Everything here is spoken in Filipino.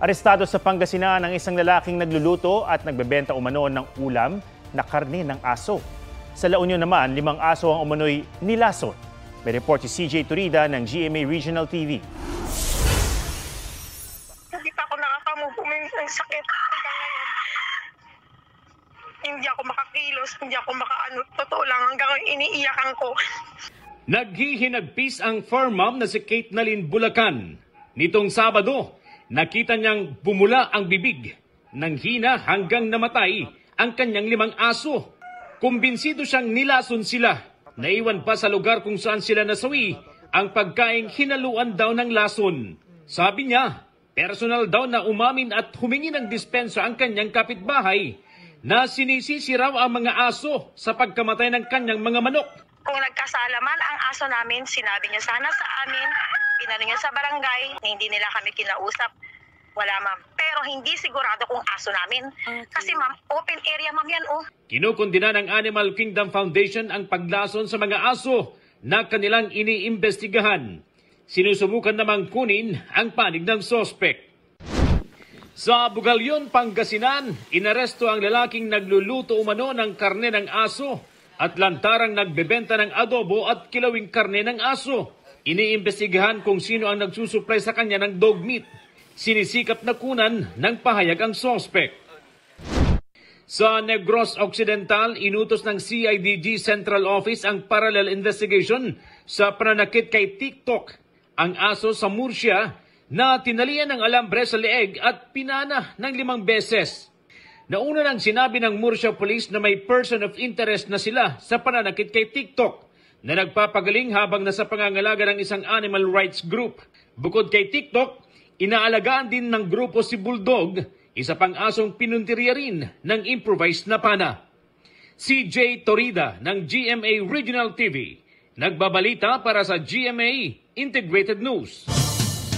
Arestado sa Pangasinan ang isang lalaking nagluluto at nagbebenta umano ng ulam na karne ng aso. Sa La Union naman, 5 aso ang umano'y nilason. May report si CJ Turida ng GMA Regional TV. Hindi pa ako nakakamove ng sakit hanggang ngayon. Hindi ako makakilos, hindi ako makaano. Totoo lang, hanggang iniiyakan ko. Naghihinagpis ang farm mom na si Kate Nalin Bulacan. Nitong Sabado, nakita niyang bumula ang bibig. Nang hina hanggang namatay ang kanyang 5 aso. Kumbinsido siyang nilason sila. Naiwan pa sa lugar kung saan sila nasawi ang pagkaing hinaluan daw ng lason. Sabi niya, personal daw na umamin at humingi ng dispensa ang kanyang kapitbahay na sinisisi raw ang mga aso sa pagkamatay ng kanyang mga manok. Kung nagkasalaman ang aso namin, sinabi niya sana sa amin, inano niya sa barangay, hindi nila kami kinausap. Wala, ma'am. Pero hindi sigurado kung aso namin. Okay. Kasi, ma'am, open area, ma'am, yan, oh. Kinukundina ng Animal Kingdom Foundation ang paglason sa mga aso na kanilang iniimbestigahan. Sinusubukan namang kunin ang panig ng sospek. Sa Bugalyon, Pangasinan, inaresto ang lalaking nagluluto umano ng karne ng aso at lantarang nagbebenta ng adobo at kilawing karne ng aso. Iniimbestigahan kung sino ang nagsusupply sa kanya ng dog meat. Sinisikap na kunan ng pahayag ang sospek. Sa Negros Occidental, inutos ng CIDG Central Office ang parallel investigation sa pananakit kay TikTok. Ang aso sa Murcia na tinalian ng alambre sa leeg at pinana ng 5 beses. Nauna nang sinabi ng Murcia Police na may person of interest na sila sa pananakit kay TikTok na nagpapagaling habang nasa pangangalaga ng isang animal rights group. Bukod kay TikTok, inaalagaan din ng grupo si Bulldog, isa pang asong pinuntirya rin ng improvised na pana. CJ Torida ng GMA Regional TV, nagbabalita para sa GMA Integrated News.